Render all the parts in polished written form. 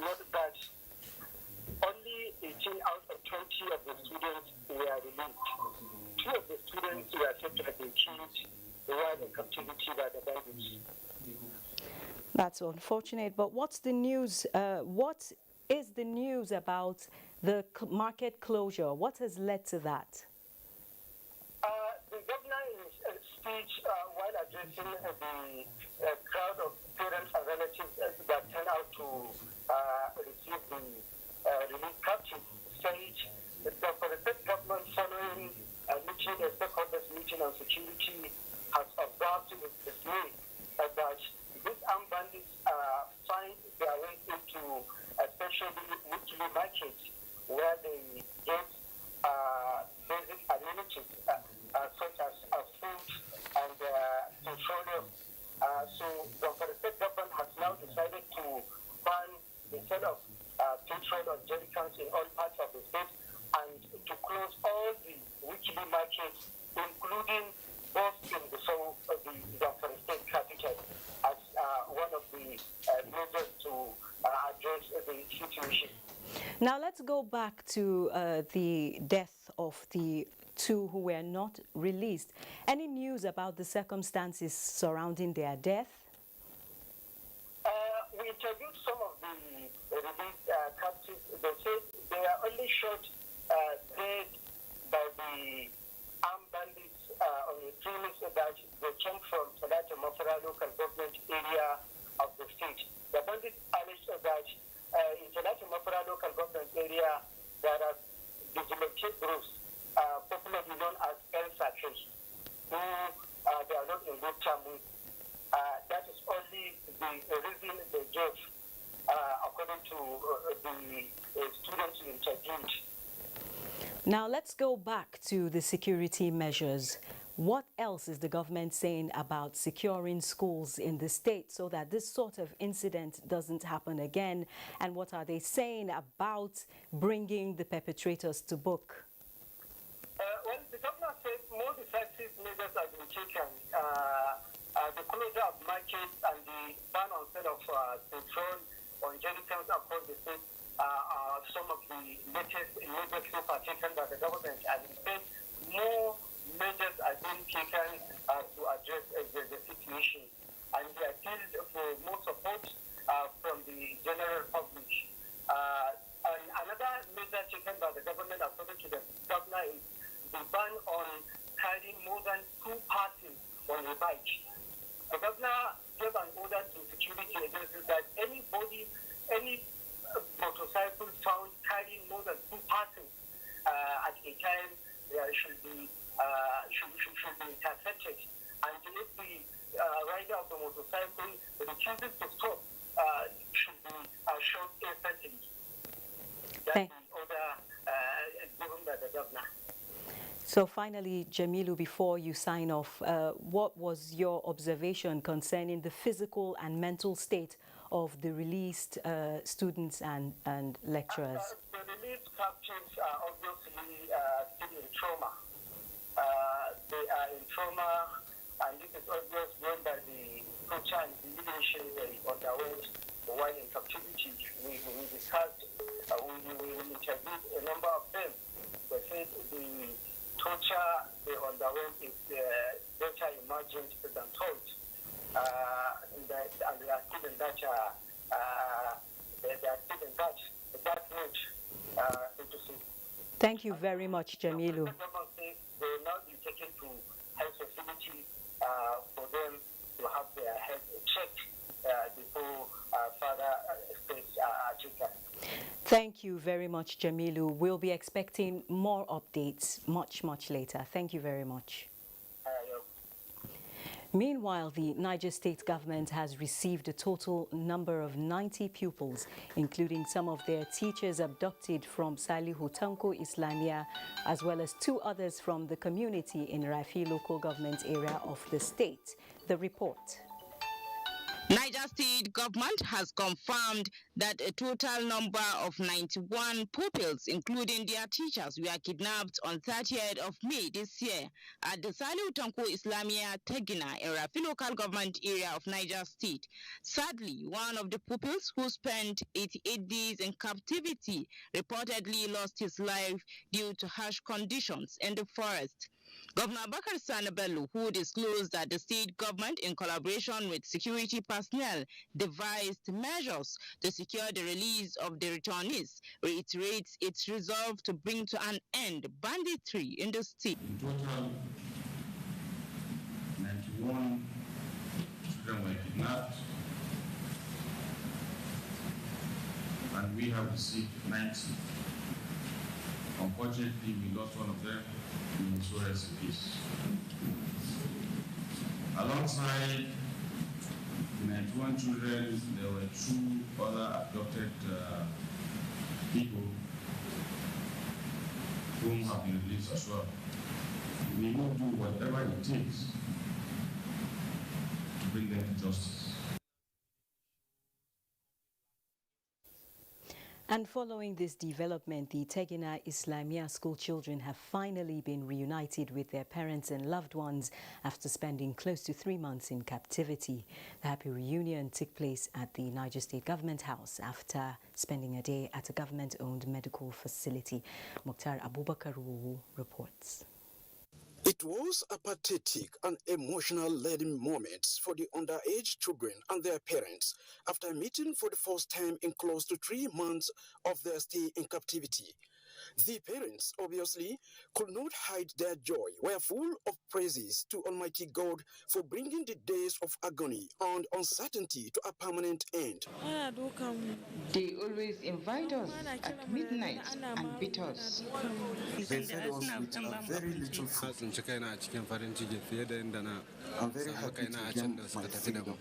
note that only 18 out of 20 of the students were released. 2 of the students were said to have been killed while in captivity by the bandits. That's unfortunate, but what's the news? What is the news about the market closure? What has led to that? The governor in his speech while addressing the crowd of parents and relatives that turned out to receive the relief captives said that for the state government following a stakeholders meeting on security has observed with dismay that these armed bandits find their way into especially weekly markets where they get basic amenities such as food and petroleum. So the state government has now decided to ban the sale of petrol or jerrycans in all parts of the state and to close all the weekly markets, including both in the south of the Zamfara state capital, as one of the measures to address the situation. Now let's go back to the death of the 2 who were not released. Any news about the circumstances surrounding their death? We interviewed some of the released captives. They said they are only shot dead by the armed bandits on the premise that they came from Plateau local government area of the state. The bandits alleged that in Plateau local government area there are vigilante groups, popularly known as El Sachos, who they are not in good terms with. That is only the reason they gave, according to the students who interviewed. Now let's go back to the security measures. What else is the government saying about securing schools in the state so that this sort of incident doesn't happen again? And what are they saying about bringing the perpetrators to book? Well, the governor said more decisive measures have been taken. The closure of markets and the ban on sale of petrol on jerrycans across the state are some of the latest measures taken by the government. And instead, more measures are being taken to address the situation. And they appealed for more support from the general public. And another measure taken by the government, according to the governor, is the ban on carrying more than 2 persons on a bike. The governor gave an order to security agencies that any motorcycle found carrying more than 2 persons at a time should be intercepted. And if the rider of the motorcycle refuses to stop, should be shot instantly. That's the order given by the governor. So finally, Jamilu, before you sign off, what was your observation concerning the physical and mental state of the released students and lecturers? The released captives are obviously still in trauma. They are in trauma, and this is obvious when by the torture and humiliation they underwent while in captivity. We discussed, we interviewed a number of them. They said the torture they underwent is better imagined than told. And they are still in that mood, so to say. Thank you very much, Jamilu. The government says they will now be taken to health facility for them to have their health checked before further steps are taken. Thank you very much, Jamilu. We'll be expecting more updates much later. Thank you very much. Meanwhile, the Niger State government has received a total number of 90 pupils, including some of their teachers abducted from Salihu Tanko Islamia, as well as 2 others from the community in Rafi local government area of the state. The report. Niger State government has confirmed that a total number of 91 pupils, including their teachers, were kidnapped on 30th of May this year at the Saliu Tanko Islamia Tegina in Rafi local government area of Niger State. Sadly, one of the pupils, who spent 88 days in captivity, reportedly lost his life due to harsh conditions in the forest. Governor Bakar Sani Bello, who disclosed that the state government, in collaboration with security personnel, devised measures to secure the release of the returnees, reiterates its resolve to bring to an end banditry in the state. In total, 91 children were kidnapped, and we have received 90. Unfortunately, we lost one of them. In Insurance case. Alongside the 91 children, there were 2 other abducted people whom have been released as well. We will do whatever it takes to bring them to justice. And following this development, the Tegina Islamia school children have finally been reunited with their parents and loved ones after spending close to 3 months in captivity. The happy reunion took place at the Niger State Government House after spending a day at a government-owned medical facility. Mukhtar Abubakar reports. It was a pathetic and emotional-laden moment for the underage children and their parents after meeting for the first time in close to 3 months of their stay in captivity. The parents, obviously, could not hide their joy, were full of praises to Almighty God for bringing the days of agony and uncertainty to a permanent end. They always invite us at midnight and beat us. They fed us with a very little food. I'm very happy to again my freedom.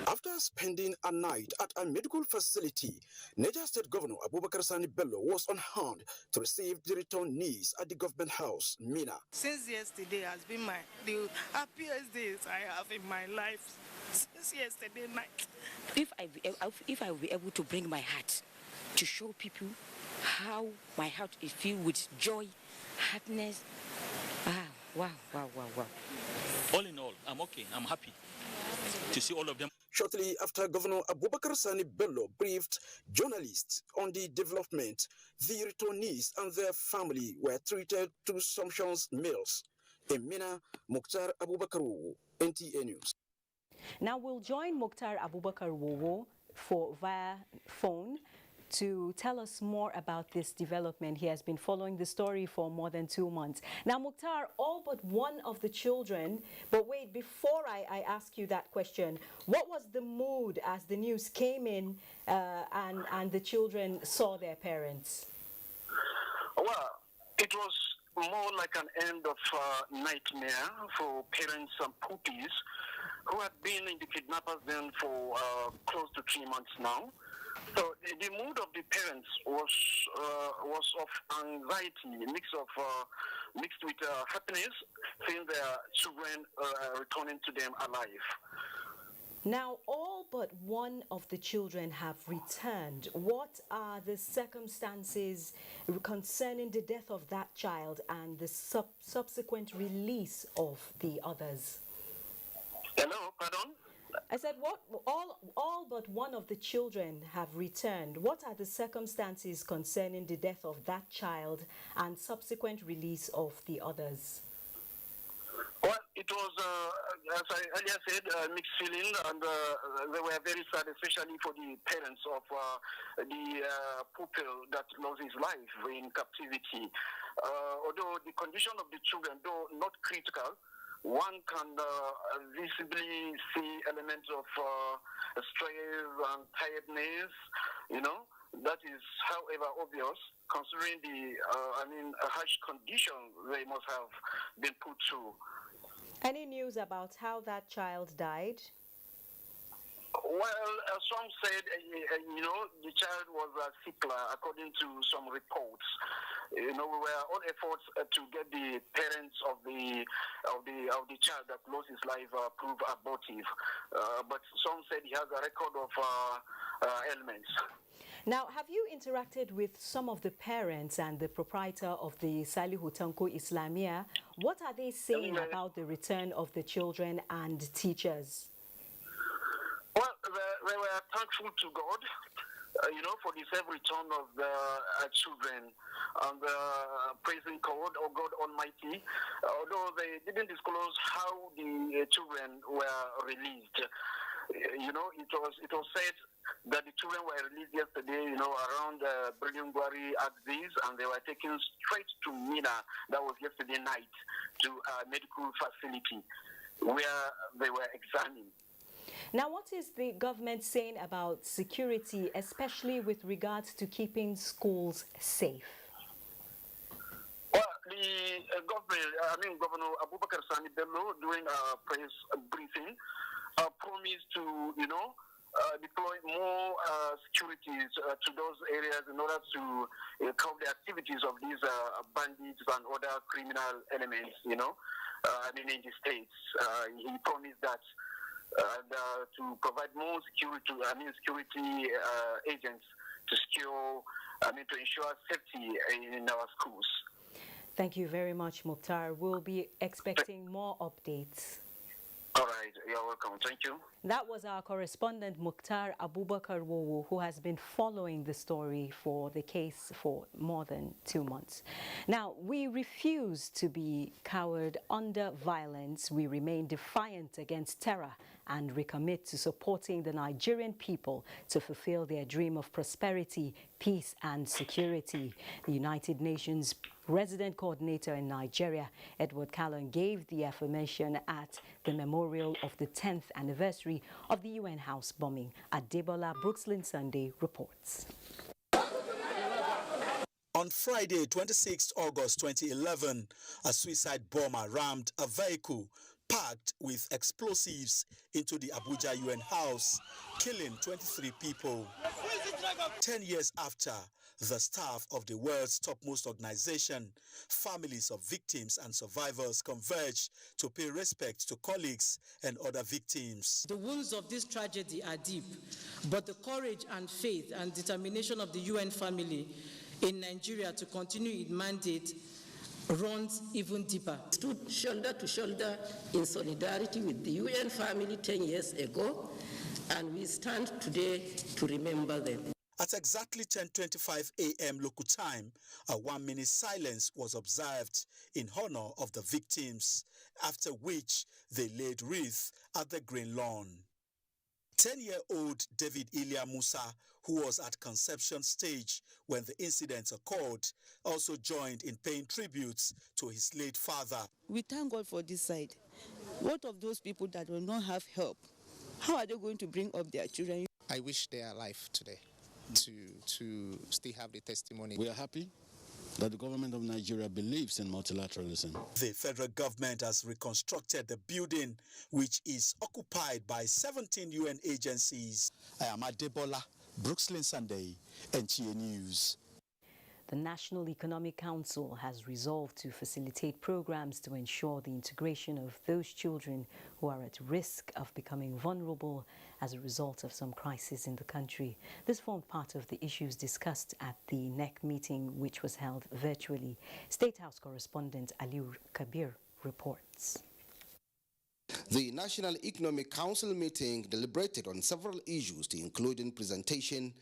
After spending a night at a medical facility, Niger State Governor Abubakar Sani Bello was on hand to receive the returnees at the government house, Mina. Since yesterday has been the happiest days I have in my life. Since yesterday night. If I will be able to bring my heart to show people how my heart is filled with joy, happiness. Wow. All in all, I'm okay. I'm happy to see all of them. Shortly after Governor Abubakar Sani Bello briefed journalists on the development, the returnees and their family were treated to sumptuous meals. In Mina, Mukhtar Abubakar, NTA News. Now we'll join Mukhtar Abubakar via phone to tell us more about this development. He has been following the story for more than 2 months. Now, Mukhtar, all but one of the children, but wait, before I ask you that question, what was the mood as the news came in and the children saw their parents? Well, it was more like an end of nightmare for parents and pupils who had been in the kidnappers' den for close to 3 months now. So the mood of the parents was of anxiety, mixed with happiness, seeing their children returning to them alive. Now, all but one of the children have returned. What are the circumstances concerning the death of that child and the subsequent release of the others? Hello, pardon? I said, all but one of the children have returned. What are the circumstances concerning the death of that child and subsequent release of the others? Well, it was, as I earlier said, mixed feeling, and they were very sad, especially for the parents of the pupil that lost his life in captivity. Although the condition of the children, though not critical, one can visibly see elements of stress and tiredness, That is, however, obvious, considering the, harsh conditions they must have been put through. Any news about how that child died? Well, some said, the child was a sickler, according to some reports. we were on efforts to get the parents of the child that lost his life prove abortive, but some said he has a record of ailments. Now, have you interacted with some of the parents and the proprietor of the Salihu Tanko Islamia? What are they saying about the return of the children and teachers? Well, they were thankful to God, for the safe return of the children, and praising God, or God Almighty, although they didn't disclose how the children were released. It was said that the children were released yesterday, around Brilliangwari Axis, and they were taken straight to Mina. That was yesterday night, to a medical facility where they were examined. Now, what is the government saying about security, especially with regards to keeping schools safe? Well, the Governor Abubakar Sani Bello, during a press briefing, promised to, deploy more securities to those areas in order to curb the activities of these bandits and other criminal elements, in the states. He promised that to provide more security agents to secure, to ensure safety in our schools. Thank you very much, Mukhtar. We'll be expecting more updates. All right, you're welcome. Thank you. That was our correspondent, Mukhtar Abubakar Wowo, who has been following the story for the case for more than 2 months. Now, we refuse to be cowered under violence. We remain defiant against terror and recommit to supporting the Nigerian people to fulfill their dream of prosperity, peace and security. The United Nations Resident Coordinator in Nigeria, Edward Callon, gave the affirmation at the memorial of the 10th anniversary of the UN house bombing. Adebola Brookslyn Sunday reports. On Friday, 26 August 2011, a suicide bomber rammed a vehicle packed with explosives into the Abuja UN house, killing 23 people. 10 years after, the staff of the world's topmost organization, families of victims and survivors converged to pay respect to colleagues and other victims. The wounds of this tragedy are deep, but the courage and faith and determination of the UN family in Nigeria to continue its mandate runs even deeper. Stood shoulder to shoulder in solidarity with the UN family 10 years ago, and we stand today to remember them. At exactly 10:25 a.m. local time, a 1-minute silence was observed in honor of the victims, after which they laid wreaths at the Green Lawn. 10-year-old David Ilya Musa, who was at conception stage when the incident occurred, also joined in paying tributes to his late father. We thank God for this side. What of those people that will not have help? How are they going to bring up their children? I wish they are alive today to still have the testimony. We are happy that the government of Nigeria believes in multilateralism. The federal government has reconstructed the building, which is occupied by 17 UN agencies. I am Adebola Brookslyn Sunday, NTA News. The National Economic Council has resolved to facilitate programs to ensure the integration of those children who are at risk of becoming vulnerable as a result of some crisis in the country. This formed part of the issues discussed at the NEC meeting, which was held virtually. State House correspondent Aliu Kabir reports. The National Economic Council meeting deliberated on several issues, including presentation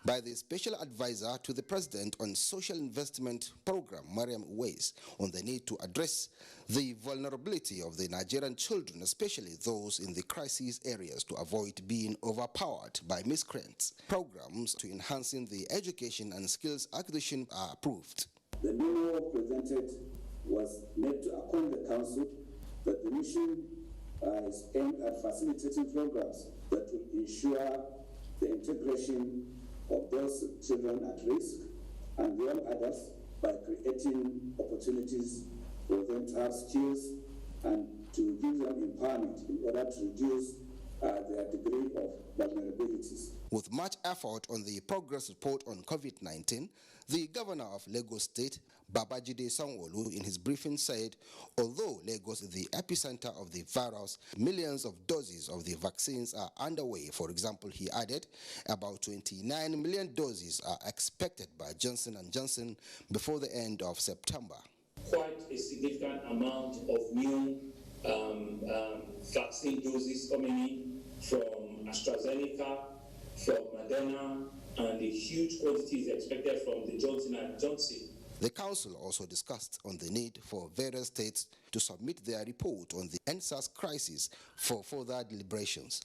by the Special Advisor to the President on Social Investment Program, Mariam Uwais, on the need to address the vulnerability of the Nigerian children, especially those in the crisis areas, to avoid being overpowered by miscreants. Programs to enhancing the education and skills acquisition are approved. The memo presented was made to acquaint the Council that the mission is aimed at facilitating programs that will ensure the integration of those children at risk and young adults by creating opportunities for them to have skills and to give them empowerment in order to reduce their degree of vulnerability. communities. With much effort on the progress report on COVID-19, the governor of Lagos State, Babajide Sanwo-Olu, in his briefing said, although Lagos is the epicenter of the virus, millions of doses of the vaccines are underway. For example, he added, about 29 million doses are expected by Johnson & Johnson before the end of September. Quite a significant amount of new vaccine doses coming in from AstraZeneca, from Moderna, and a huge quantity is expected from the Johnson & Johnson. The council also discussed on the need for various states to submit their report on the NSAS crisis for further deliberations,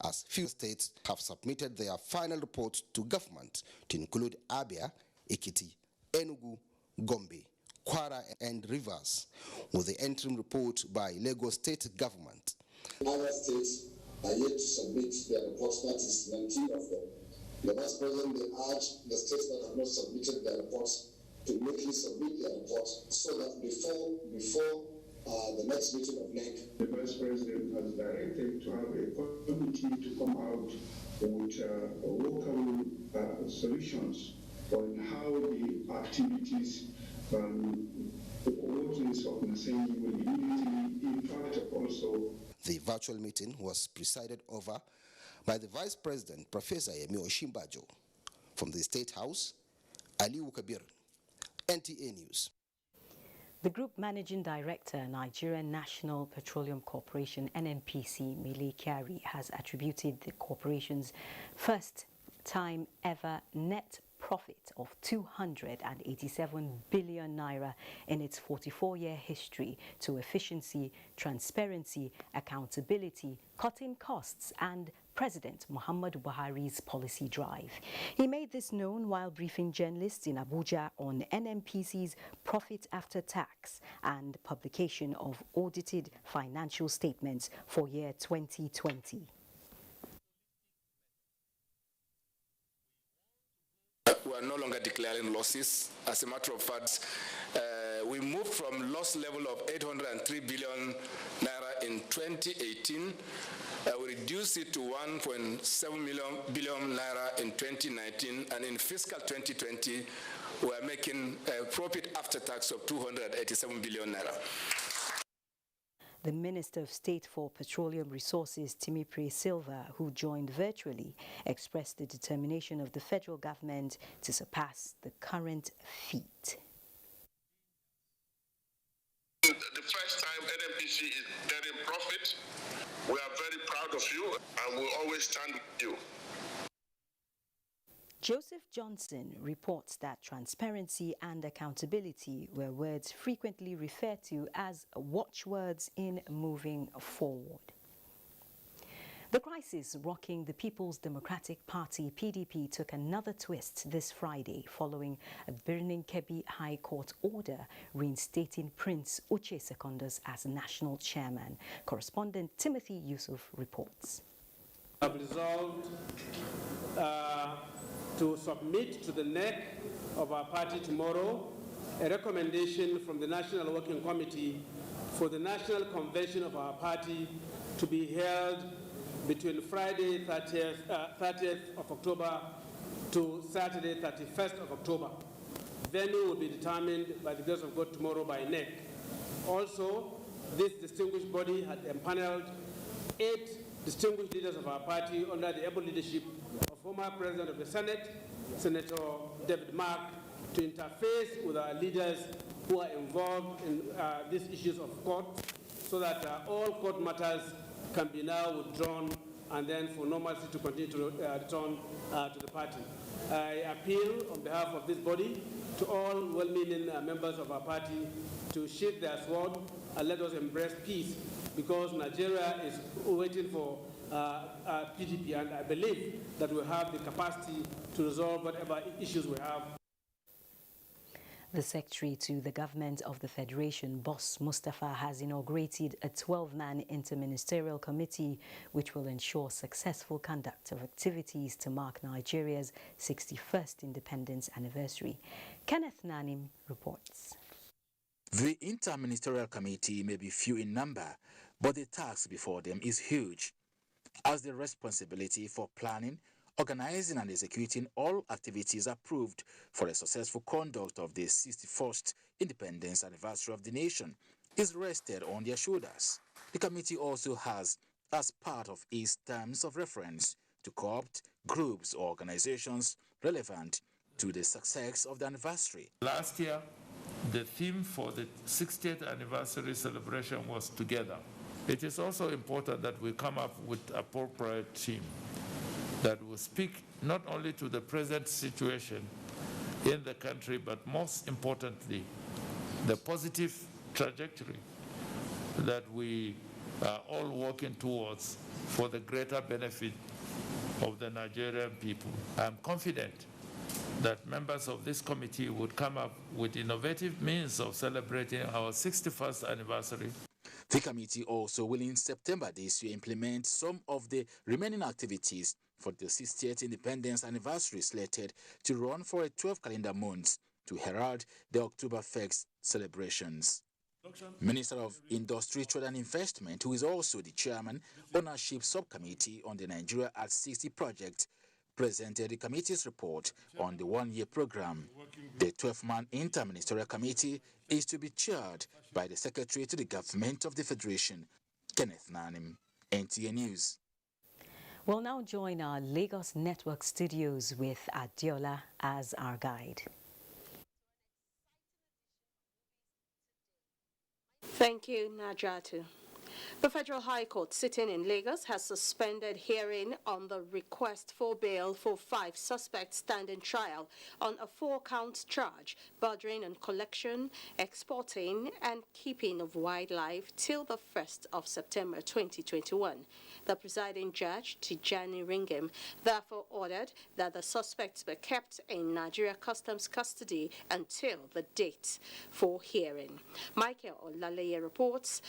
as few states have submitted their final reports to government, to include Abia, Ekiti, Enugu, Gombe, Kwara, and Rivers, with the interim report by Lagos State government. Other states are yet to submit their reports, that is 19 of them. The Vice President urged the states that have not submitted their reports to immediately submit their reports so that before the next meeting of NEC, the Vice President has directed to have a committee to come out with local solutions on how the activities what this organization will immediately impact also. The virtual meeting was presided over by the Vice President, Professor Yemi Oshimbajo. From the State House, Aliu Kabir, NTA News. The Group Managing Director, Nigerian National Petroleum Corporation, NNPC, Mele Kyari, has attributed the corporation's first time ever net profit of 287 billion naira in its 44-year history to efficiency, transparency, accountability, cutting costs, and President Muhammadu Buhari's policy drive. He made this known while briefing journalists in Abuja on NNPC's profit after tax and publication of audited financial statements for year 2020. We are no longer declaring losses. As a matter of fact, we moved from loss level of 803 billion naira in 2018. We reduced it to 1.7 billion naira in 2019, and in fiscal 2020, we are making a profit after tax of 287 billion naira. The Minister of State for Petroleum Resources, Timipre Silva, who joined virtually, expressed the determination of the federal government to surpass the current feat. The first time NNPC is getting profit, we are very proud of you and we'll always stand with you. Joseph Johnson reports that transparency and accountability were words frequently referred to as watchwords in moving forward. The crisis rocking the People's Democratic Party, PDP, took another twist this Friday following a Birnin Kebbi High Court order reinstating Prince Uche Secondus as national chairman. Correspondent Timothy Yusuf reports. I've resolved to submit to the NEC of our party tomorrow a recommendation from the National Working Committee for the National Convention of our party to be held between Friday 30th of October to Saturday 31st of October. Venue will be determined by the grace of God tomorrow by NEC. Also, this distinguished body had empaneled 8 distinguished leaders of our party under the able leadership of former President of the Senate, Senator David Mark, to interface with our leaders who are involved in these issues of court, so that all court matters can be now withdrawn and then for normalcy to continue to return to the party. I appeal on behalf of this body to all well-meaning members of our party to sheathe their sword and let us embrace peace, because Nigeria is waiting for PDP, and I believe that we have the capacity to resolve whatever issues we have. The Secretary to the Government of the Federation, Boss Mustafa, has inaugurated a 12-man interministerial committee which will ensure successful conduct of activities to mark Nigeria's 61st independence anniversary. Kenneth Nanim reports. The interministerial committee may be few in number, but the task before them is huge, as the responsibility for planning, organizing and executing all activities approved for the successful conduct of the 61st independence anniversary of the nation, is rested on their shoulders. The committee also has, as part of its terms of reference, to co-opt groups or organizations relevant to the success of the anniversary. Last year, the theme for the 60th anniversary celebration was together. It is also important that we come up with an appropriate theme that will speak not only to the present situation in the country, but most importantly, the positive trajectory that we are all working towards for the greater benefit of the Nigerian people. I'm confident that members of this committee would come up with innovative means of celebrating our 61st anniversary. The committee also will in September this year implement some of the remaining activities for the 60th independence anniversary slated to run for a 12 calendar months to herald the Oktoberfest celebrations. Minister of Industry, Trade and Investment, who is also the chairman, Ownership Subcommittee on the Nigeria at 60 project, presented the committee's report on the one-year program. The 12-man interministerial committee is to be chaired by the Secretary to the Government of the Federation, Kenneth Nanim, NTA News. We'll now join our Lagos Network studios with Adiola as our guide. Thank you, Najatu. The Federal High Court sitting in Lagos has suspended hearing on the request for bail for 5 suspects standing trial on a 4-count charge bordering on collection, exporting and keeping of wildlife till the 1st of September 2021. The presiding judge, Tijani Ringim, therefore ordered that the suspects be kept in Nigeria Customs custody until the date for hearing. Michael Olaleye reports.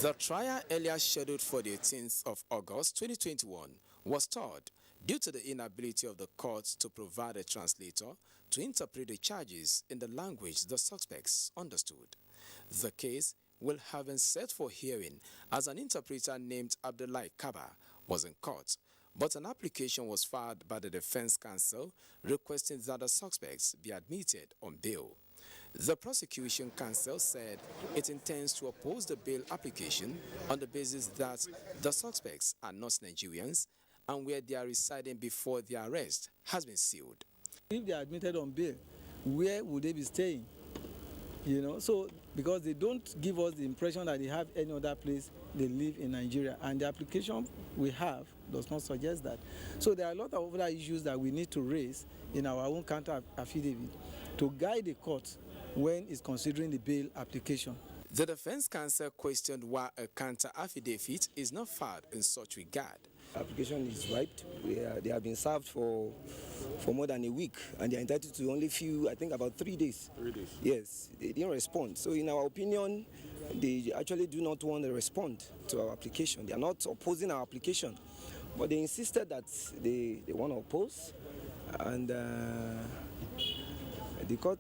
The trial, earlier scheduled for the 18th of August 2021, was stalled due to the inability of the court to provide a translator to interpret the charges in the language the suspects understood. The case will have been set for hearing as an interpreter named Abdullahi Kaba was in court, but an application was filed by the defense counsel requesting that the suspects be admitted on bail. The prosecution counsel said it intends to oppose the bail application on the basis that the suspects are not Nigerians and where they are residing before their arrest has been sealed. If they are admitted on bail, where would they be staying? So because they don't give us the impression that they have any other place they live in Nigeria, and the application we have does not suggest that. So there are a lot of other issues that we need to raise in our own counter affidavit to guide the court when it's considering the bail application. The defense counsel questioned why a counter affidavit is not filed in such regard. Application is wiped. They have been served for more than a week, and they are entitled to only about 3 days. 3 days? Yes, they didn't respond. So in our opinion, they actually do not want to respond to our application. They are not opposing our application, but they insisted that they want to oppose, and the court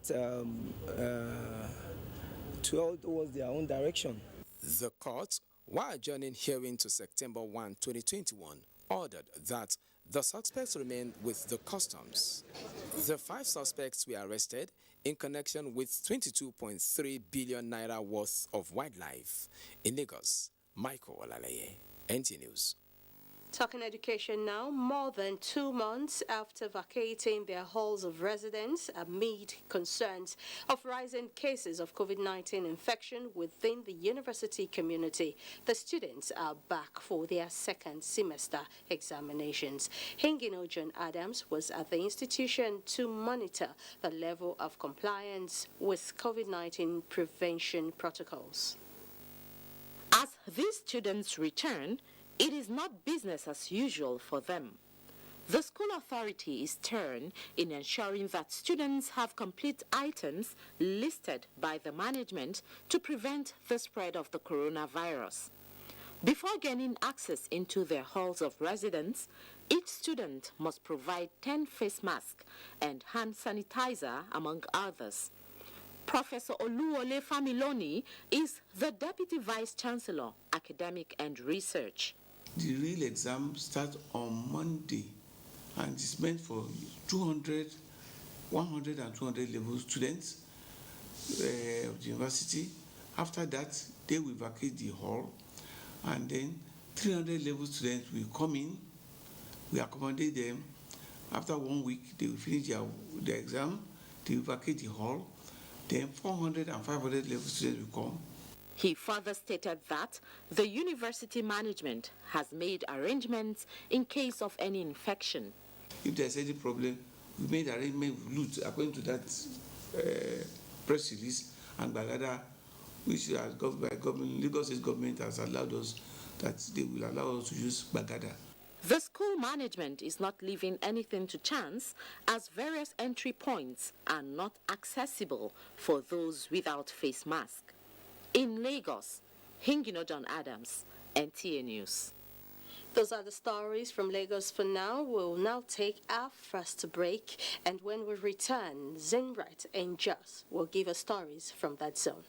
towards their own direction. The court, while adjourning hearing to September 1, 2021, ordered that the suspects remain with the customs. The 5 suspects were arrested in connection with 22.3 billion naira worth of wildlife. In Lagos, Michael Olaleye, NTA News. Talking education now, more than 2 months after vacating their halls of residence amid concerns of rising cases of COVID-19 infection within the university community, the students are back for their 2nd semester examinations. Hingino John Adams was at the institution to monitor the level of compliance with COVID-19 prevention protocols. As these students return, it is not business as usual for them. The school authority is stern in ensuring that students have complete items listed by the management to prevent the spread of the coronavirus. Before gaining access into their halls of residence, each student must provide 10 face masks and hand sanitizer, among others. Professor Oluwole Familoni is the Deputy Vice Chancellor, Academic and Research. The real exam starts on Monday, and it's meant for 100 and 200 level students of the university. After that, they will vacate the hall, and then 300 level students will come in. We accommodate them. After 1 week, they will finish their exam. They will vacate the hall. Then 400 and 500 level students will come. He further stated that the university management has made arrangements in case of any infection. If there's any problem, we made arrangement with LUT according to that press release, and Bagada, which is governed by government, Lagos State government has allowed us that they will allow us to use Bagada. The school management is not leaving anything to chance, as various entry points are not accessible for those without face mask. In Lagos, Hingino John Adams, NTA News. Those are the stories from Lagos for now. We'll now take our first break, and when we return, Zinright and Jos will give us stories from that zone.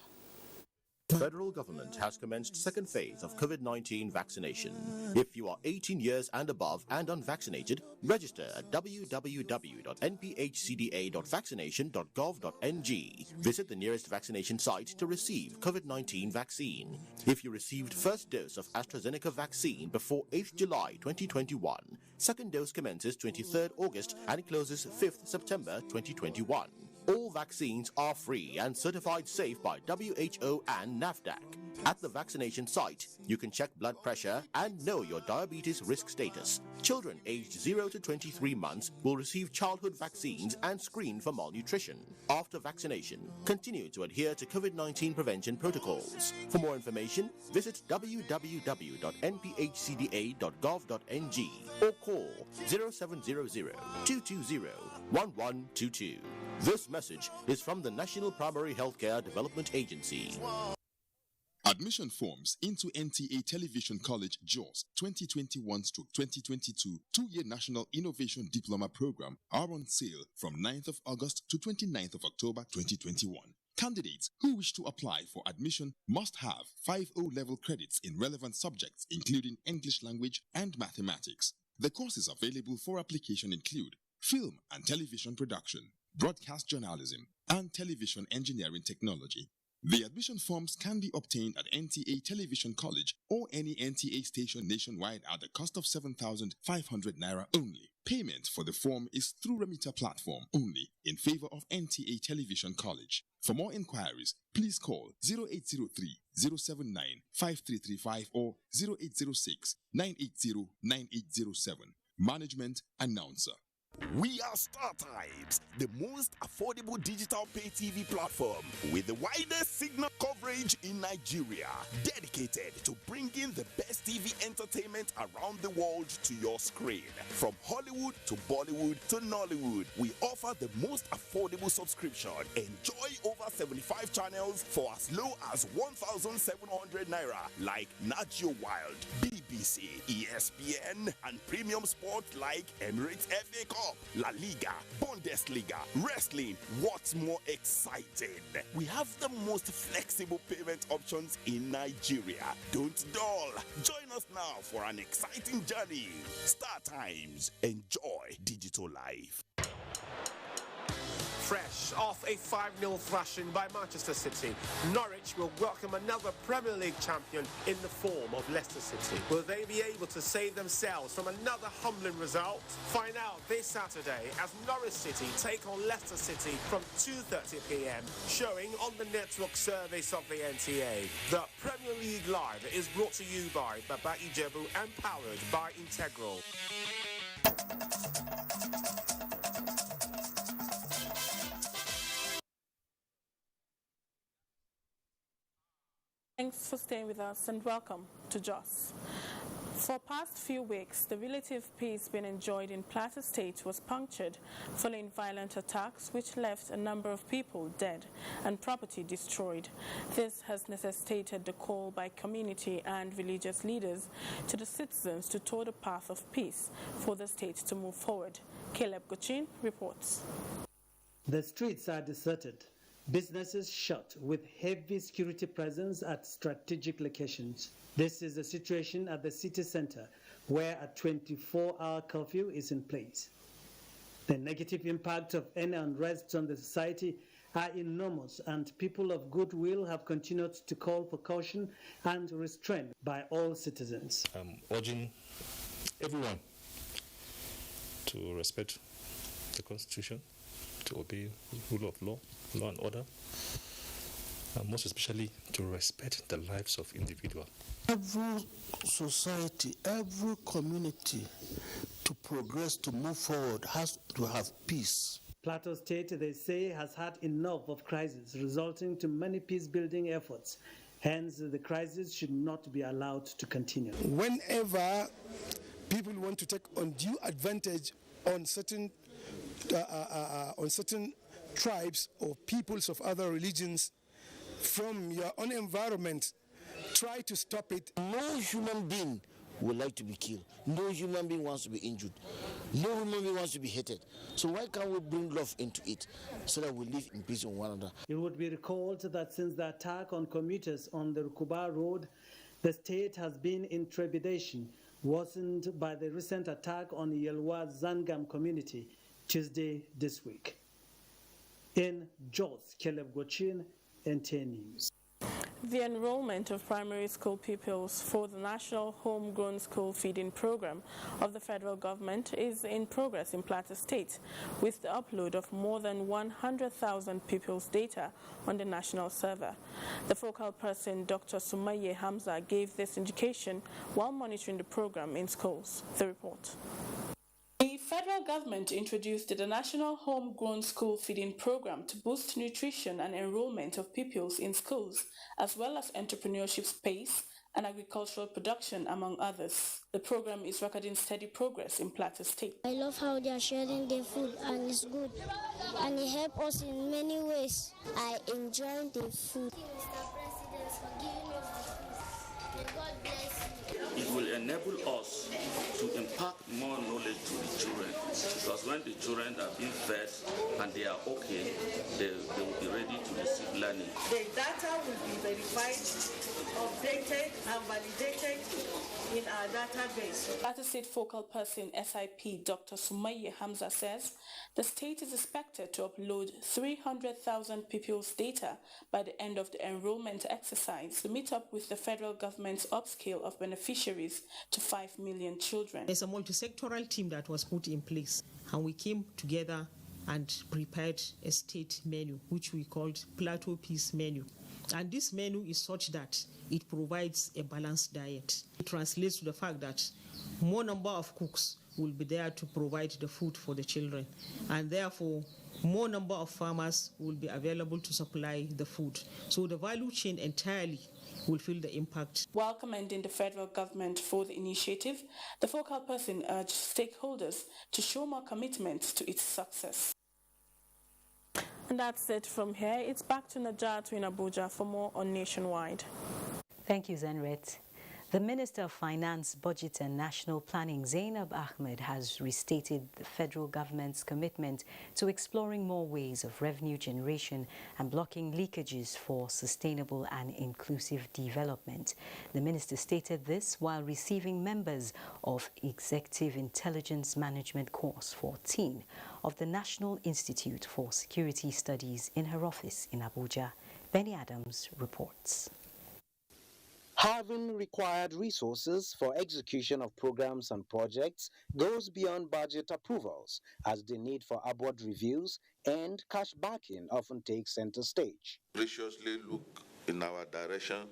The federal government has commenced second phase of COVID-19 vaccination. If you are 18 years and above and unvaccinated, register at www.nphcda.vaccination.gov.ng. Visit the nearest vaccination site to receive COVID-19 vaccine. If you received first dose of AstraZeneca vaccine before 8th July 2021, second dose commences 23rd August and closes 5th September 2021. All vaccines are free and certified safe by WHO and NAFDAC. At the vaccination site, you can check blood pressure and know your diabetes risk status. Children aged 0 to 23 months will receive childhood vaccines and screen for malnutrition. After vaccination, continue to adhere to COVID-19 prevention protocols. For more information, visit www.nphcda.gov.ng or call 0700-220-1122. This message is from the National Primary Healthcare Development Agency. Admission forms into NTA Television College JOS 2021-2022 two-year National Innovation Diploma Program are on sale from 9th of August to 29th of October 2021. Candidates who wish to apply for admission must have 5 O-level credits in relevant subjects including English language and mathematics. The courses available for application include film and television production, broadcast journalism, and television engineering technology. The admission forms can be obtained at NTA Television College or any NTA station nationwide at the cost of 7,500 Naira only. Payment for the form is through Remitter platform only in favor of NTA Television College. For more inquiries, please call 0803-079-5335 or 0806-980-9807. Management Announcer. We are StarTimes, the most affordable digital pay TV platform with the widest signal coverage in Nigeria, dedicated to bringing the best TV entertainment around the world to your screen. From Hollywood to Bollywood to Nollywood, we offer the most affordable subscription. Enjoy over 75 channels for as low as 1,700 Naira, like Nat Geo Wild, BBC, ESPN, and premium sport like Emirates FA Cup, La Liga, Bundesliga, wrestling. What's more exciting? We have the most flexible payment options in Nigeria. Don't dull. Join us now for an exciting journey. StarTimes. Enjoy digital life. Fresh off a 5-0 thrashing by Manchester City, Norwich will welcome another Premier League champion in the form of Leicester City. Will they be able to save themselves from another humbling result? Find out this Saturday as Norwich City take on Leicester City from 2:30 p.m, showing on the network service of the NTA. The Premier League Live is brought to you by Baba Ijebu and powered by Integral. Thanks for staying with us and welcome to Jos. For past few weeks, the relative peace being enjoyed in Plateau State was punctured following violent attacks which left a number of people dead and property destroyed. This has necessitated the call by community and religious leaders to the citizens to tour the path of peace for the state to move forward. Caleb Gochin reports. The streets are deserted. Businesses shut with heavy security presence at strategic locations. This is the situation at the city center, where a 24-hour curfew is in place. The negative impact of any unrest on the society are enormous, and people of goodwill have continued to call for caution and restraint by all citizens. I'm urging everyone to respect the Constitution, to obey the rule of law, law and order, and most especially to respect the lives of individuals. Every society, every community to progress, to move forward, has to have peace. Plateau State, they say, has had enough of crisis, resulting to many peace-building efforts. Hence, the crisis should not be allowed to continue. Whenever people want to take undue advantage on certain tribes or peoples of other religions from your own environment, try to stop it. No human being would like to be killed. No human being wants to be injured. No human being wants to be hated. So why can't we bring love into it so that we live in peace with one another? It would be recalled that since the attack on commuters on the Rukuba Road, the state has been in trepidation, worsened by the recent attack on the Yelwa Zangam community Tuesday this week. In Jos, Caleb Gochin, NTA News. The enrollment of primary school pupils for the National Homegrown School Feeding Program of the federal government is in progress in Plateau State, with the upload of more than 100,000 pupils' data on the national server. The focal person, Dr. Sumaye Hamza, gave this indication while monitoring the program in schools. The report. The federal government introduced the National Homegrown School Feeding Program to boost nutrition and enrollment of pupils in schools, as well as entrepreneurship space and agricultural production, among others. The program is recording steady progress in Plateau State. I love how they are sharing their food, and it's good, and it helps us in many ways. I enjoy the food. Mr. President, for giving us the food. May God bless you. It will enable us to impart more knowledge to the children, because when the children are being fed and they are okay, they will be ready to receive learning. The data will be verified, updated and validated in our database. Plateau State focal person SIP Dr. Sumaye Hamza says the state is expected to upload 300,000 pupils' data by the end of the enrollment exercise to meet up with the federal government's upscale of beneficiaries to 5 million children. There's a multi-sectoral team that was put in place, and we came together and prepared a state menu, which we called Plateau Peace Menu. And this menu is such that it provides a balanced diet. It translates to the fact that more number of cooks will be there to provide the food for the children, and therefore more number of farmers will be available to supply the food. So the value chain entirely will feel the impact. While commending the federal government for the initiative, the focal person urged stakeholders to show more commitment to its success. And that's it from here. It's back to Najatu in Abuja for more on Nationwide. Thank you, Zenret. The Minister of Finance, Budget and National Planning, Zainab Ahmed, has restated the federal government's commitment to exploring more ways of revenue generation and blocking leakages for sustainable and inclusive development. The minister stated this while receiving members of Executive Intelligence Management Course 14 of the National Institute for Security Studies in her office in Abuja. Benny Adams reports. Having required resources for execution of programs and projects goes beyond budget approvals, as the need for upward reviews and cash backing often takes center stage. Graciously look in our direction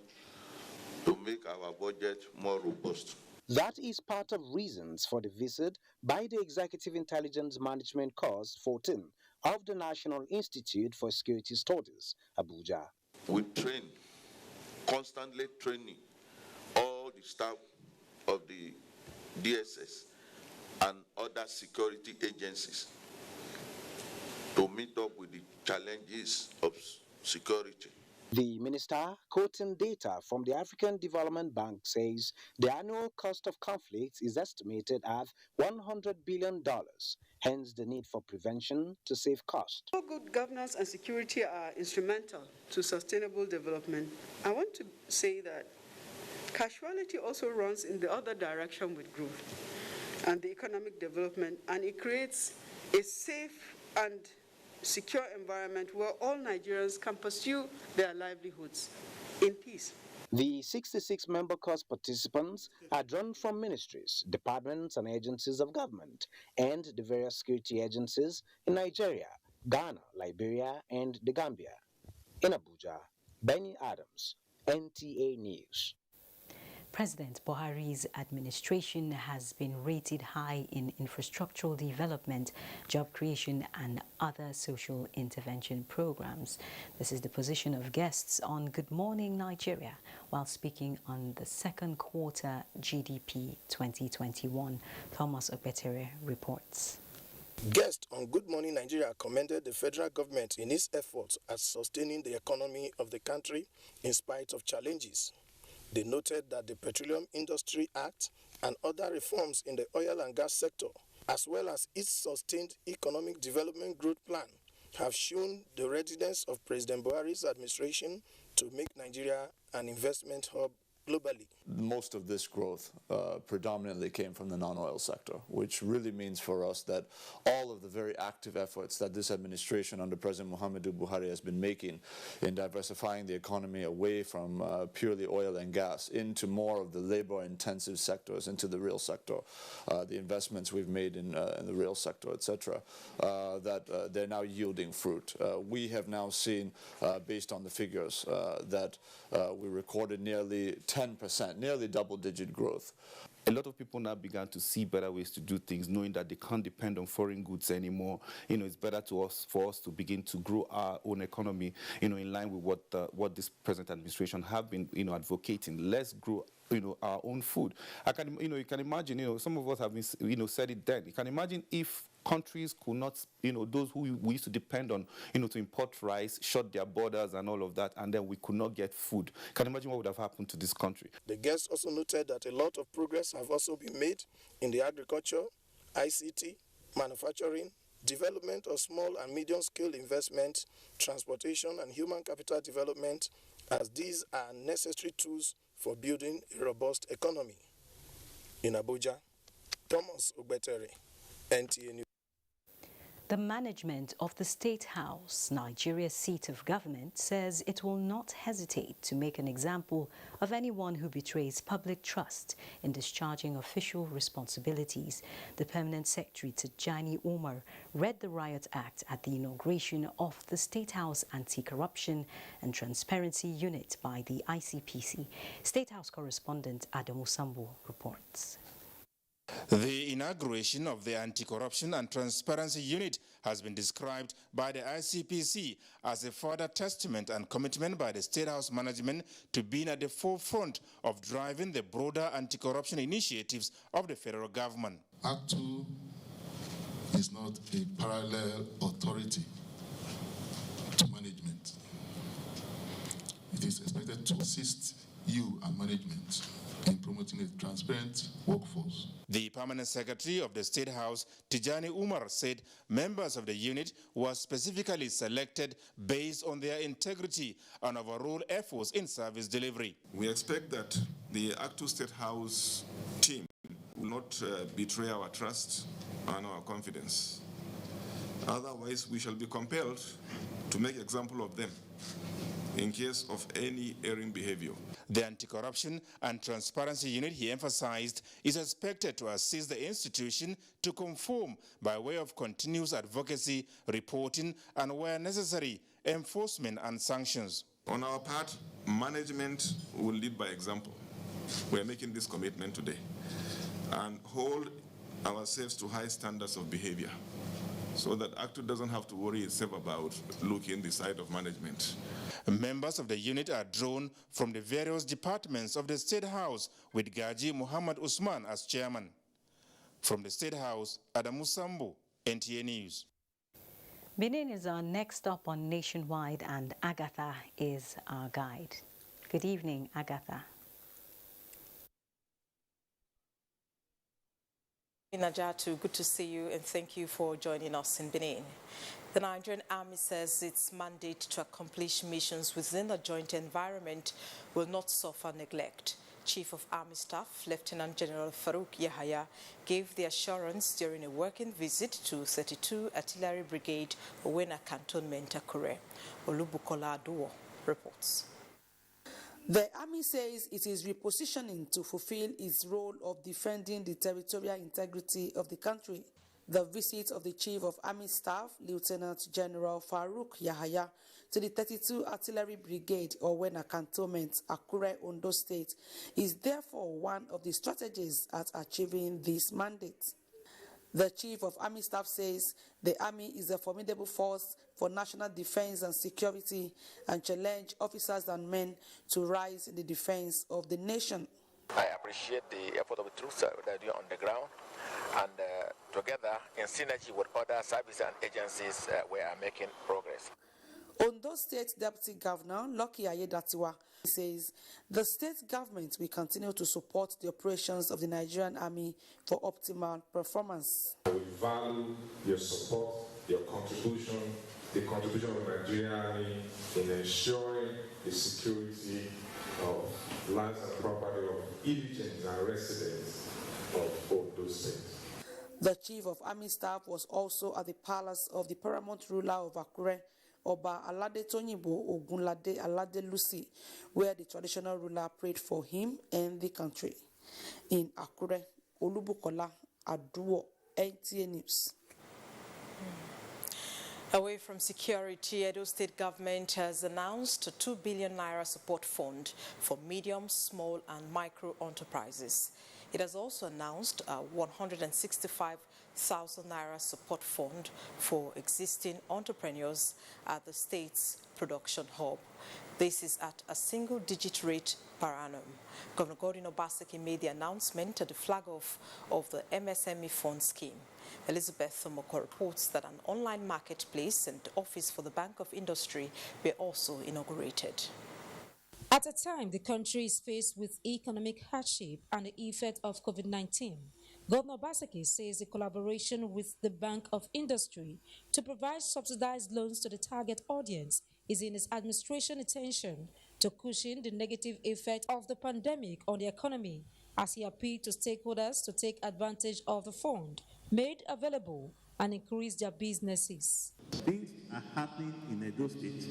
to make our budget more robust. That is part of reasons for the visit by the Executive Intelligence Management Course 14 of the National Institute for Security Studies, Abuja. We train, constantly training all the staff of the DSS and other security agencies to meet up with the challenges of security. The minister, quoting data from the African Development Bank, says the annual cost of conflicts is estimated at $100 billion, hence the need for prevention to save cost. Good governance and security are instrumental to sustainable development. I want to say that casualty also runs in the other direction with growth and the economic development, and it creates a safe and secure environment where all Nigerians can pursue their livelihoods in peace. The 66-member course participants are drawn from ministries, departments, and agencies of government, and the various security agencies in Nigeria, Ghana, Liberia, and the Gambia. In Abuja, Benny Adams, NTA News. President Buhari's administration has been rated high in infrastructural development, job creation, and other social intervention programs. This is the position of guests on Good Morning Nigeria while speaking on the second quarter GDP 2021. Thomas Obetere reports. Guests on Good Morning Nigeria commended the federal government in its efforts at sustaining the economy of the country in spite of challenges. They noted that the Petroleum Industry Act and other reforms in the oil and gas sector, as well as its sustained economic development growth plan, have shown the readiness of President Buhari's administration to make Nigeria an investment hub globally. Most of this growth predominantly came from the non-oil sector, which really means for us that all of the very active efforts that this administration under President Muhammadu Buhari has been making in diversifying the economy away from purely oil and gas into more of the labor-intensive sectors, into the real sector, the investments we've made in the real sector, etc., that they're now yielding fruit. We have now seen, based on the figures, that we recorded nearly 10%, nearly double-digit growth. A lot of people now began to see better ways to do things, knowing that they can't depend on foreign goods anymore. It's better for us to begin to grow our own economy, in line with what this present administration have been, advocating. Let's grow, our own food. You can imagine, some of us have been, said it then. You can imagine if countries could not, those who we used to depend on, to import rice, shut their borders and all of that, and then we could not get food. Can you imagine what would have happened to this country? The guests also noted that a lot of progress have also been made in the agriculture, ICT, manufacturing, development of small and medium-scale investment, transportation, and human capital development, as these are necessary tools for building a robust economy. In Abuja, Thomas Obetere, NTA News. The management of the State House, Nigeria's seat of government, says it will not hesitate to make an example of anyone who betrays public trust in discharging official responsibilities. The Permanent Secretary Tijani Umar read the Riot Act at the inauguration of the State House Anti-Corruption and Transparency Unit by the ICPC. State House correspondent Adamu Sambo reports. The inauguration of the Anti-Corruption and Transparency Unit has been described by the ICPC as a further testament and commitment by the State House management to being at the forefront of driving the broader anti-corruption initiatives of the federal government. Act 2 is not a parallel authority to management. It is expected to assist you and management in promoting a transparent workforce. The Permanent Secretary of the State House, Tijani Umar, said members of the unit were specifically selected based on their integrity and overall efforts in service delivery. We expect that the Act 2 State House team will not betray our trust and our confidence. Otherwise, we shall be compelled to make example of them in case of any erring behavior. The Anti-Corruption and Transparency Unit, he emphasized, is expected to assist the institution to conform by way of continuous advocacy, reporting, and where necessary, enforcement and sanctions. On our part, management will lead by example. We are making this commitment today and hold ourselves to high standards of behavior so that ACTU doesn't have to worry itself about looking the side of management. Members of the unit are drawn from the various departments of the State House, with Gaji Muhammad Usman as chairman. From the State House, Adamu Sambo, NTA News. Benin is our next stop on Nationwide, and Agatha is our guide. Good evening, Agatha. Najatu, good to see you and thank you for joining us in Benin. The Nigerian Army says its mandate to accomplish missions within a joint environment will not suffer neglect. Chief of Army Staff, Lieutenant General Farouk Yahaya, gave the assurance during a working visit to 32 Artillery Brigade, Owena Cantonment, Akure. Olubukola Aduwo reports. The Army says it is repositioning to fulfill its role of defending the territorial integrity of the country. The visit of the Chief of Army Staff, Lieutenant General Farouk Yahaya, to the 32 Artillery Brigade, Owena Cantonment, Akure, Edo State, is therefore one of the strategies at achieving this mandate. The Chief of Army Staff says the Army is a formidable force for national defense and security and challenge officers and men to rise in the defense of the nation. I appreciate the effort of the troops that are doing on the ground, and together in synergy with other services and agencies, we are making progress. Ondo State Deputy Governor Lucky Ayedatiwa says the state government will continue to support the operations of the Nigerian Army for optimal performance. We value your support, your contribution, the contribution of the Nigerian Army in ensuring the security of lands and property of indigents and residents of Ondo State. The Chief of Army Staff was also at the palace of the paramount ruler of Akure, Oba Alade Tonyibo Ogunlade Alade Lucy, where the traditional ruler prayed for him and the country. In Akure, Olubukola Aduwo, NTA News. Away from security, Edo State government has announced a 2 billion naira support fund for medium, small and micro enterprises. It has also announced a 165,000 naira support fund for existing entrepreneurs at the state's production hub. This is at a single-digit rate per annum. Governor Godwin Obaseki made the announcement at the flag-off of the MSME fund scheme. Elizabeth Omoko reports that an online marketplace and office for the Bank of Industry were also inaugurated. At a time the country is faced with economic hardship and the effect of COVID-19, Governor Obaseki says a collaboration with the Bank of Industry to provide subsidized loans to the target audience is in his administration attention to cushion the negative effect of the pandemic on the economy, as he appealed to stakeholders to take advantage of the fund made available and increase their businesses. Things are happening in Edo State,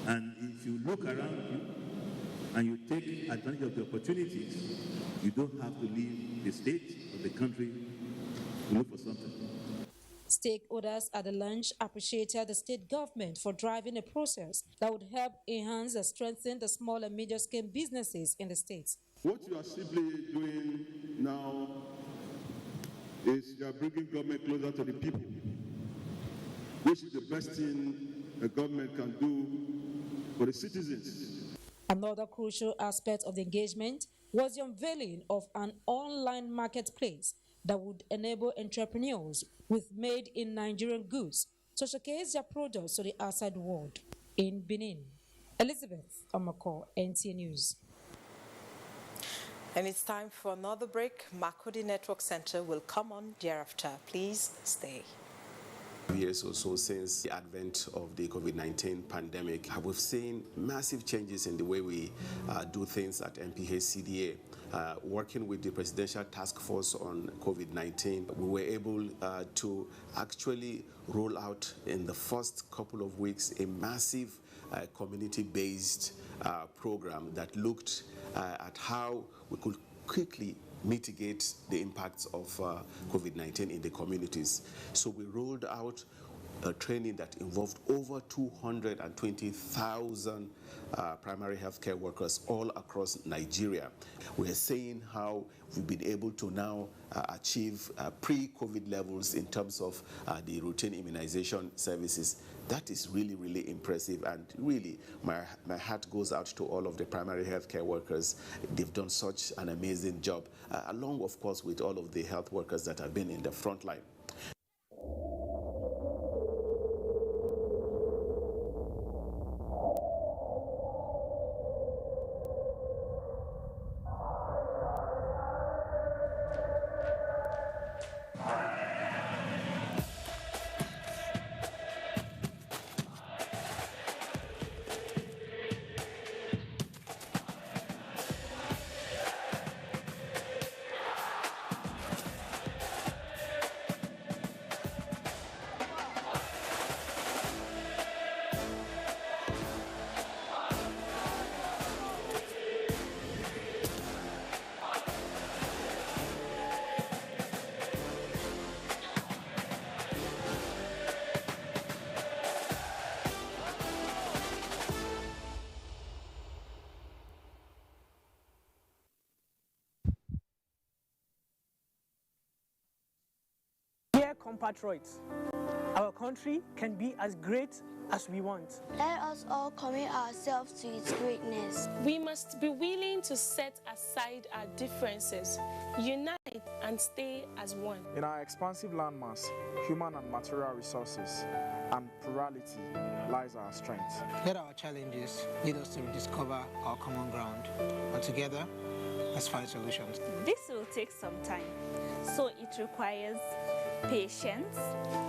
and if you look around you and you take advantage of the opportunities, you don't have to leave the state or the country to look for something. Stakeholders at the launch appreciated the state government for driving a process that would help enhance and strengthen the small and medium-scale businesses in the state. What you are simply doing now is you are bringing government closer to the people, which is the best thing a government can do for the citizens. Another crucial aspect of the engagement was the unveiling of an online marketplace that would enable entrepreneurs with made-in-Nigerian goods to showcase their products to the outside world. In Benin, Elizabeth Omoko, NTA News. And it's time for another break. Makudi Network Center will come on thereafter. Please stay. Years or so since the advent of the COVID-19 pandemic, we've seen massive changes in the way we do things at NPHCDA. Working with the Presidential Task Force on COVID-19, we were able to actually roll out in the first couple of weeks a massive community-based program that looked at how we could quickly mitigate the impacts of COVID-19 in the communities. So we rolled out a training that involved over 220,000 primary healthcare workers all across Nigeria. We're seeing how we've been able to now achieve pre-COVID levels in terms of the routine immunization services. That is really, really impressive, and really my heart goes out to all of the primary healthcare workers. They've done such an amazing job, along, of course, with all of the health workers that have been in the front line. compatriots, our country can be as great as we want. Let us all commit ourselves to its greatness. We must be willing to set aside our differences, unite and stay as one. In our expansive landmass, human and material resources, and plurality lies our strength. Let our challenges lead us to rediscover our common ground, and together, let's find solutions. This will take some time, so it requires patience,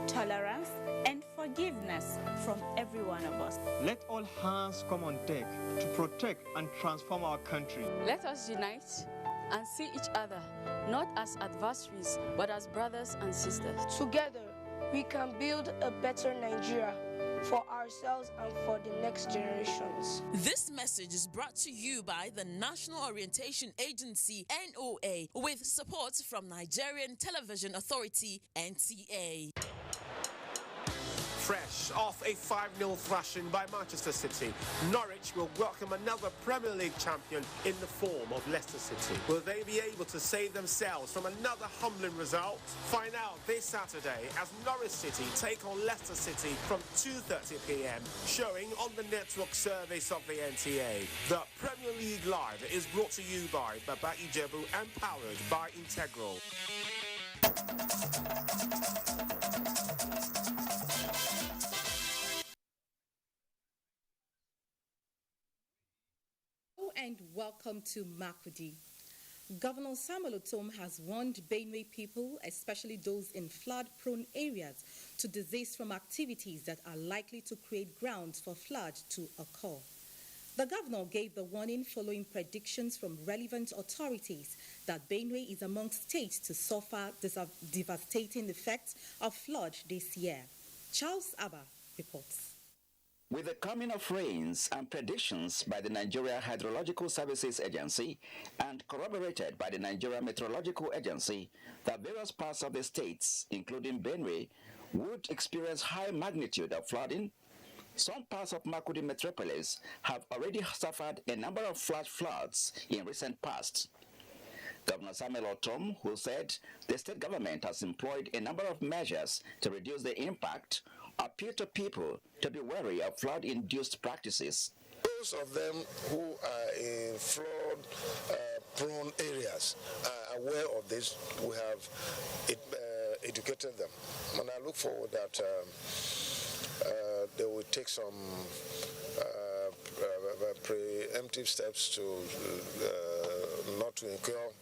tolerance, and forgiveness from every one of us. Let all hands come on deck to protect and transform our country. Let us unite and see each other not as adversaries, but as brothers and sisters. Together, we can build a better Nigeria for ourselves and for the next generations. This message is brought to you by the National Orientation Agency, NOA, with support from Nigerian Television Authority, NTA. Fresh off a 5-0 thrashing by Manchester City, Norwich will welcome another Premier League champion in the form of Leicester City. Will they be able to save themselves from another humbling result? Find out this Saturday as Norwich City take on Leicester City from 2:30 p.m, showing on the network service of the NTA. The Premier League Live is brought to you by Baba Ijebu and powered by Integral. And welcome to Makurdi. Governor Samuel Otom has warned Benue people, especially those in flood-prone areas, to desist from activities that are likely to create grounds for flood to occur. The governor gave the warning following predictions from relevant authorities that Benue is among states to suffer devastating effects of flood this year. Charles Abba reports. With the coming of rains and predictions by the Nigeria Hydrological Services Agency and corroborated by the Nigeria Meteorological Agency that various parts of the states, including Benue, would experience high magnitude of flooding, some parts of Makurdi metropolis have already suffered a number of flash floods in recent past. Governor Samuel Otom, who said the state government has employed a number of measures to reduce the impact, appeal to people to be wary of flood-induced practices. Those of them who are in flood-prone areas are aware of this. We have educated them. And I look forward that they will take some preemptive steps to not to incur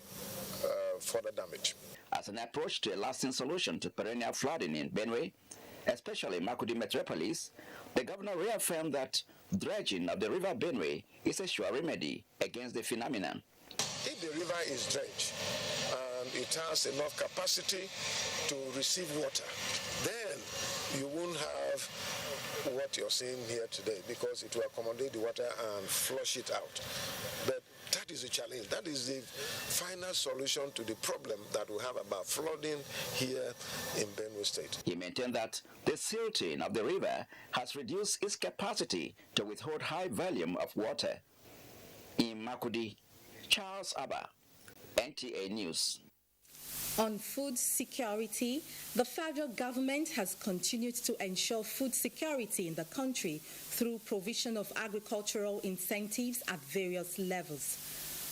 further damage. As an approach to a lasting solution to perennial flooding in Benue, especially Makurdi metropolis, the governor reaffirmed that dredging of the river Benue is a sure remedy against the phenomenon. If the river is dredged and it has enough capacity to receive water, then you won't have what you're seeing here today because it will accommodate the water and flush it out. But that is a challenge. That is the final solution to the problem that we have about flooding here in Benue State. He maintained that the silting of the river has reduced its capacity to withhold high volume of water. In Makurdi, Charles Abba, NTA News. On food security, the federal government has continued to ensure food security in the country through provision of agricultural incentives at various levels.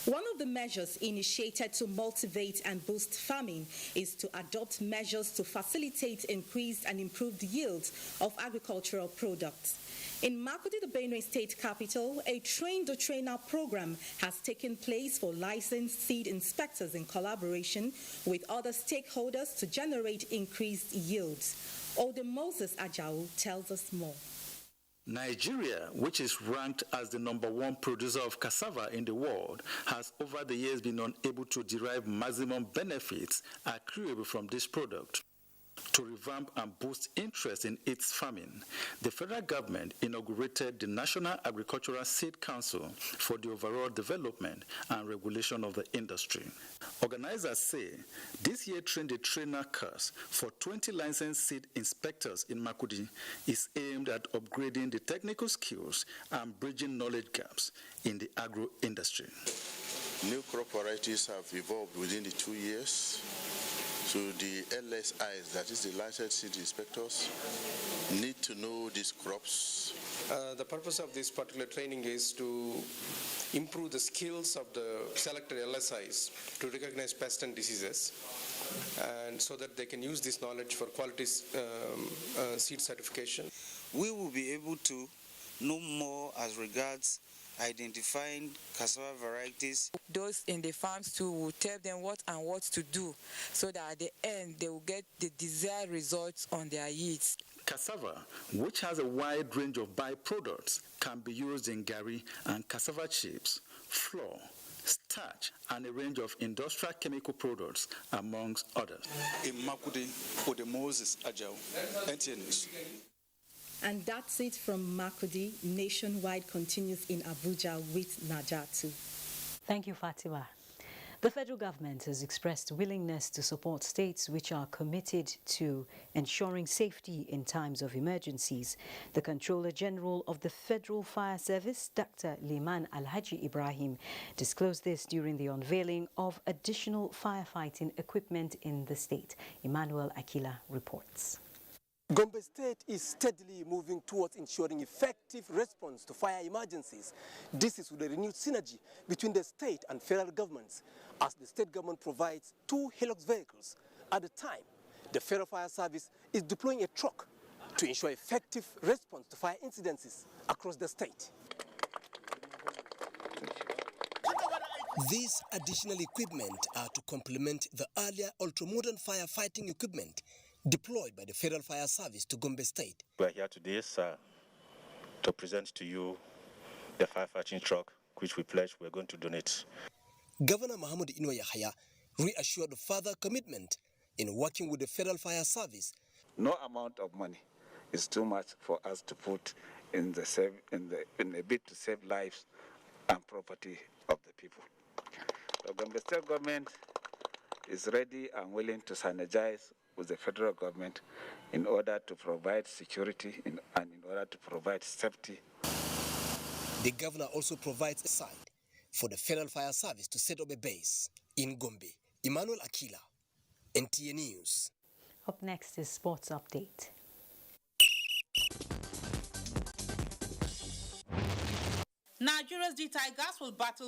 One of the measures initiated to motivate and boost farming is to adopt measures to facilitate increased and improved yields of agricultural products. In Makurdi, the Benue State capital, a train-the-trainer program has taken place for licensed seed inspectors in collaboration with other stakeholders to generate increased yields. Ode Moses Ajao tells us more. Nigeria, which is ranked as the #1 producer of cassava in the world, has over the years been unable to derive maximum benefits accruable from this product. To revamp and boost interest in its farming, the federal government inaugurated the National Agricultural Seed Council for the overall development and regulation of the industry. Organizers say this year train-the-trainer course for 20 licensed seed inspectors in Makurdi is aimed at upgrading the technical skills and bridging knowledge gaps in the agro industry. New crop varieties have evolved within the 2 years. So the LSIs, that is the licensed seed inspectors, need to know these crops. The purpose of this particular training is to improve the skills of the selected LSIs to recognize pests and diseases, and so that they can use this knowledge for quality seed certification. We will be able to know more as regards identifying cassava varieties. Those in the farms too will tell them what to do, so that at the end they will get the desired results on their yields. Cassava, which has a wide range of byproducts, can be used in gari and cassava chips, flour, starch, and a range of industrial chemical products, amongst others. In Makudi, for the Moses Ajao, NTA News. And that's it from Makudi. Nationwide continues in Abuja with Najatu. Thank you, Fatima. The federal government has expressed willingness to support states which are committed to ensuring safety in times of emergencies. The Controller General of the Federal Fire Service, Dr. Liman Alhaji Ibrahim, disclosed this during the unveiling of additional firefighting equipment in the state. Emmanuel Akila reports. Gombe State is steadily moving towards ensuring effective response to fire emergencies. This is with a renewed synergy between the state and federal governments, as the state government provides 2 Hilux vehicles. At the time, the Federal Fire Service is deploying a truck to ensure effective response to fire incidences across the state. These additional equipment are to complement the earlier ultra-modern firefighting equipment deployed by the Federal Fire Service to Gombe State. We are here today, sir, to present to you the firefighting truck, which we pledge we are going to donate. Governor Mahmoud Ino Yahya reassured further commitment in working with the Federal Fire Service. No amount of money is too much for us to put in a bid to save lives and property of the people. The Gombe State government is ready and willing to synergize with the federal government in order to provide security and in order to provide safety. The governor also provides a site for the Federal Fire Service to set up a base in Gombe. Emmanuel Akila, NTA News. Up next is Sports Update. Nigeria's G Tigers will battle